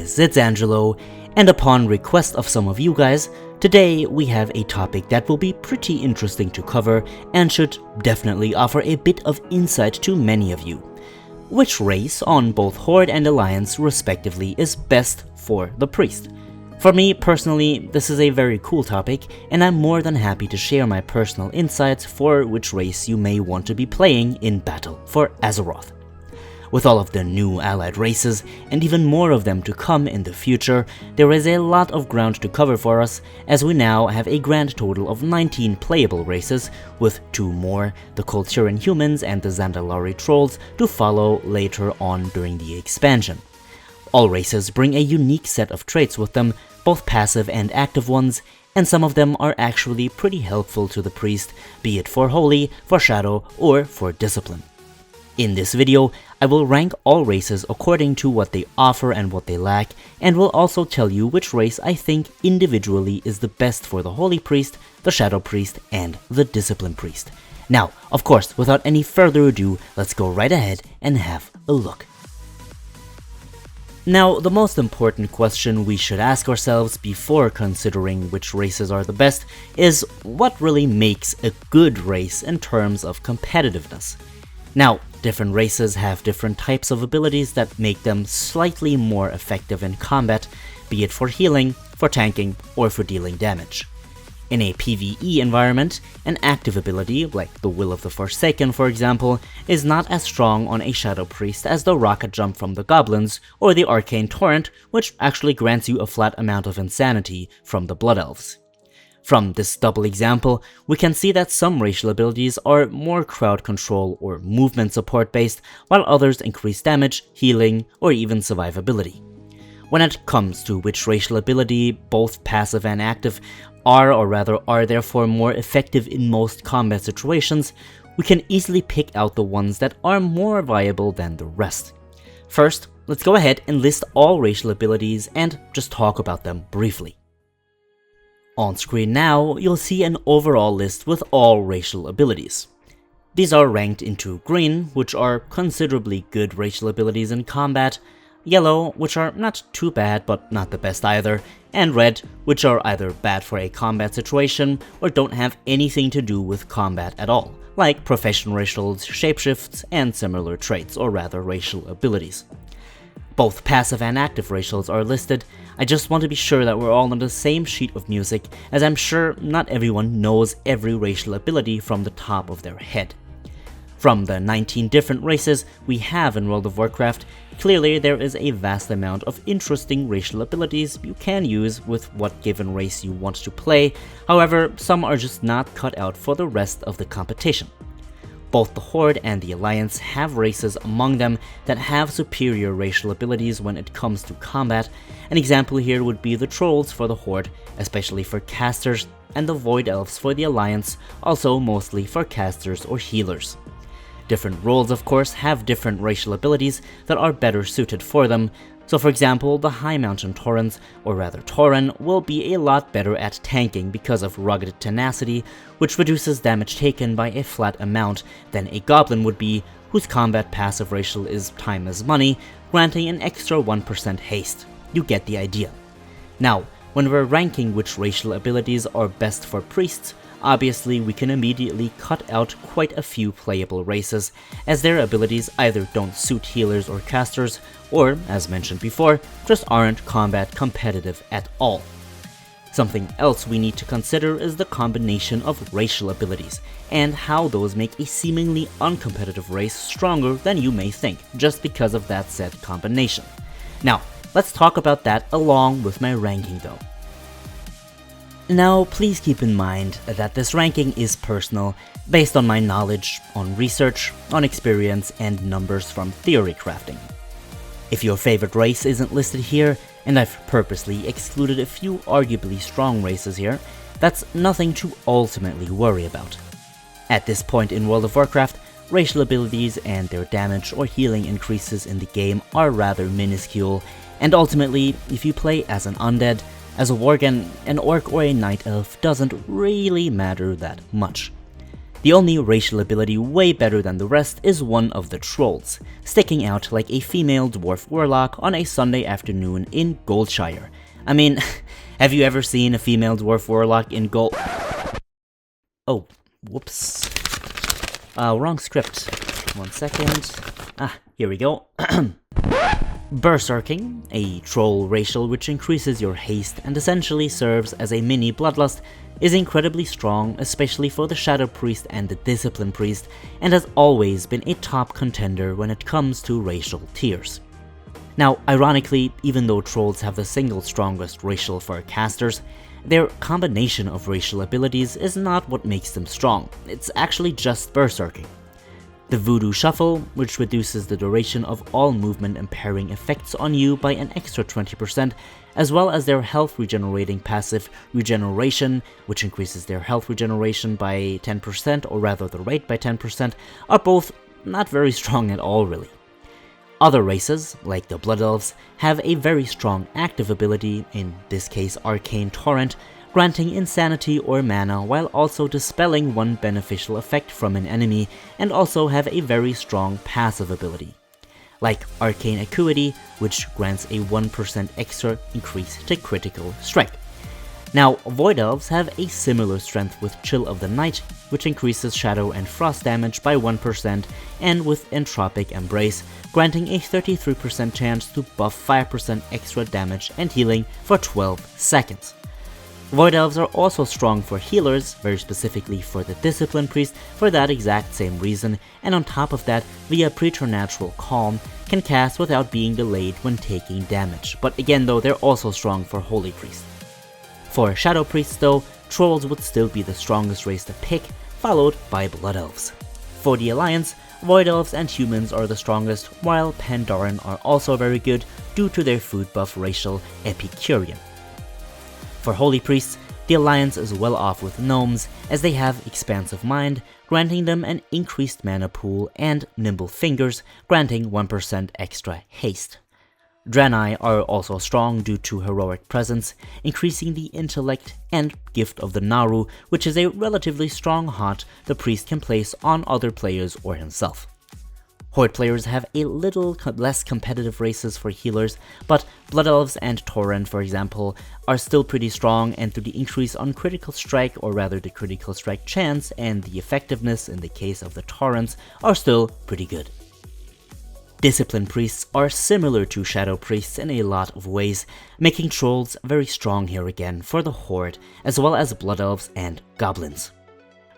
guys, it's Angelo, and upon request of some of you guys, today we have a topic that will be pretty interesting to cover and should definitely offer a bit of insight to many of you. Which race on both Horde and Alliance respectively is best for the priest? For me personally, this is a very cool topic, and I'm more than happy to share my personal insights for which race you may want to be playing in battle for Azeroth. With all of the new allied races, and even more of them to come in the future, there is a lot of ground to cover for us, as we now have a grand total of 19 playable races, with 2 more, the Kul Tiran humans and the Zandalari trolls, to follow later on during the expansion. All races bring a unique set of traits with them, both passive and active ones, and some of them are actually pretty helpful to the priest, be it for Holy, for Shadow, or for Discipline. In this video, I will rank all races according to what they offer and what they lack, and will also tell you which race I think individually is the best for the Holy Priest, the Shadow Priest, and the Discipline Priest. Now, of course, without any further ado, let's go right ahead and have a look. Now, the most important question we should ask ourselves before considering which races are the best is what really makes a good race in terms of competitiveness. Now, different races have different types of abilities that make them slightly more effective in combat, be it for healing, for tanking, or for dealing damage. In a PvE environment, an active ability, like the Will of the Forsaken for example, is not as strong on a Shadow Priest as the Rocket Jump from the Goblins, or the Arcane Torrent, which actually grants you a flat amount of insanity from the Blood Elves. From this double example, we can see that some racial abilities are more crowd control or movement support based, while others increase damage, healing, or even survivability. When it comes to which racial ability, both passive and active, are therefore more effective in most combat situations, we can easily pick out the ones that are more viable than the rest. First, let's go ahead and list all racial abilities and just talk about them briefly. On screen now, you'll see an overall list with all racial abilities. These are ranked into green, which are considerably good racial abilities in combat, yellow, which are not too bad but not the best either, and red, which are either bad for a combat situation or don't have anything to do with combat at all, like profession racials, shapeshifts, and similar traits, or rather racial abilities. Both passive and active racials are listed. I just want to be sure that we're all on the same sheet of music, as I'm sure not everyone knows every racial ability from the top of their head. From the 19 different races we have in World of Warcraft, clearly there is a vast amount of interesting racial abilities you can use with what given race you want to play, however, some are just not cut out for the rest of the competition. Both the Horde and the Alliance have races among them that have superior racial abilities when it comes to combat. An example here would be the Trolls for the Horde, especially for casters, and the Void Elves for the Alliance, also mostly for casters or healers. Different roles, of course, have different racial abilities that are better suited for them. So for example, the High Mountain Taurens, or rather Tauren, will be a lot better at tanking because of Rugged Tenacity, which reduces damage taken by a flat amount than a Goblin would be, whose combat passive racial is Time is Money, granting an extra 1% haste. You get the idea. Now, when we're ranking which racial abilities are best for priests, obviously we can immediately cut out quite a few playable races, as their abilities either don't suit healers or casters, or, as mentioned before, just aren't combat competitive at all. Something else we need to consider is the combination of racial abilities, and how those make a seemingly uncompetitive race stronger than you may think, just because of that said combination. Now, let's talk about that along with my ranking though. Now, please keep in mind that this ranking is personal, based on my knowledge, on research, on experience, and numbers from theory crafting. If your favorite race isn't listed here, and I've purposely excluded a few arguably strong races here, that's nothing to ultimately worry about. At this point in World of Warcraft, racial abilities and their damage or healing increases in the game are rather minuscule, and ultimately, if you play as an undead, as a worgen, an orc, or a night elf doesn't really matter that much. The only racial ability way better than the rest is one of the trolls, sticking out like a female dwarf warlock on a Sunday afternoon in Goldshire. I mean, have you ever seen a female dwarf warlock in Gold... Oh, whoops. Wrong script. 1 second. Here we go. Berserking, a troll racial which increases your haste and essentially serves as a mini bloodlust, is incredibly strong, especially for the Shadow Priest and the Discipline Priest, and has always been a top contender when it comes to racial tiers. Now, ironically, even though trolls have the single strongest racial for casters, their combination of racial abilities is not what makes them strong, it's actually just berserking. The Voodoo Shuffle, which reduces the duration of all movement impairing effects on you by an extra 20%, as well as their health regenerating passive Regeneration, which increases their health regeneration by 10%, or rather the rate by 10%, are both not very strong at all really. Other races, like the Blood Elves, have a very strong active ability, in this case Arcane Torrent, granting insanity or mana while also dispelling one beneficial effect from an enemy, and also have a very strong passive ability, like Arcane Acuity, which grants a 1% extra increase to critical strike. Now, Void Elves have a similar strength with Chill of the Night, which increases shadow and frost damage by 1%, and with Entropic Embrace, granting a 33% chance to buff 5% extra damage and healing for 12 seconds. Void Elves are also strong for healers, very specifically for the Discipline Priest for that exact same reason, and on top of that, via Preternatural Calm, can cast without being delayed when taking damage, but again though, they're also strong for Holy Priest. For Shadow Priests though, Trolls would still be the strongest race to pick, followed by Blood Elves. For the Alliance, Void Elves and Humans are the strongest, while Pandaren are also very good due to their food buff racial Epicurean. For Holy Priests, the Alliance is well off with Gnomes, as they have Expansive Mind, granting them an increased mana pool, and Nimble Fingers, granting 1% extra haste. Draenei are also strong due to Heroic Presence, increasing the intellect, and Gift of the Naru, which is a relatively strong haunt the priest can place on other players or himself. Horde players have a little less competitive races for healers, but Blood Elves and Torrent, for example, are still pretty strong, and through the increase on critical strike, or rather the critical strike chance, and the effectiveness in the case of the Torrents, are still pretty good. Discipline Priests are similar to Shadow Priests in a lot of ways, making Trolls very strong here again for the Horde, as well as Blood Elves and Goblins.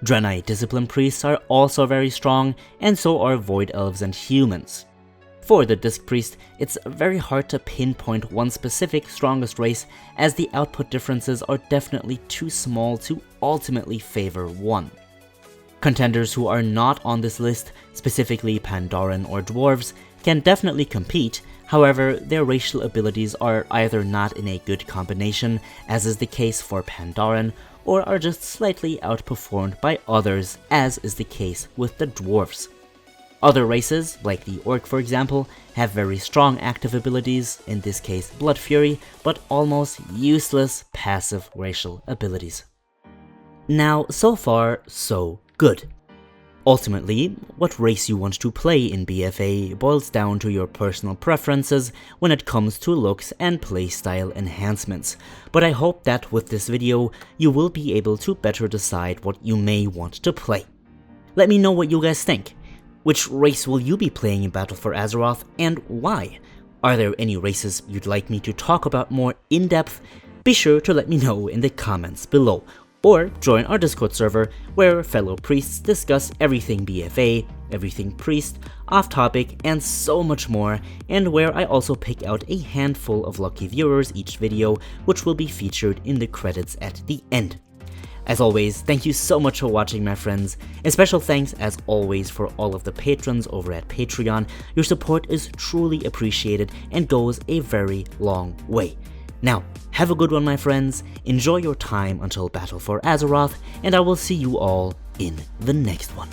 Draenei Discipline Priests are also very strong, and so are Void Elves and Humans. For the Disc Priest, it's very hard to pinpoint one specific strongest race, as the output differences are definitely too small to ultimately favor one. Contenders who are not on this list, specifically Pandaren or Dwarves, can definitely compete, however their racial abilities are either not in a good combination, as is the case for Pandaren, or are just slightly outperformed by others, as is the case with the Dwarves. Other races, like the Orc for example, have very strong active abilities, in this case Blood Fury, but almost useless passive racial abilities. Now, so far, so good. Ultimately, what race you want to play in BFA boils down to your personal preferences when it comes to looks and playstyle enhancements, but I hope that with this video you will be able to better decide what you may want to play. Let me know what you guys think. Which race will you be playing in Battle for Azeroth, and why? Are there any races you'd like me to talk about more in depth? Be sure to let me know in the comments below. Or join our Discord server, where fellow priests discuss everything BFA, everything priest, off-topic, and so much more, and where I also pick out a handful of lucky viewers each video, which will be featured in the credits at the end. As always, thank you so much for watching, my friends. A special thanks, as always, for all of the patrons over at Patreon. Your support is truly appreciated and goes a very long way. Now, have a good one, my friends, enjoy your time until Battle for Azeroth, and I will see you all in the next one.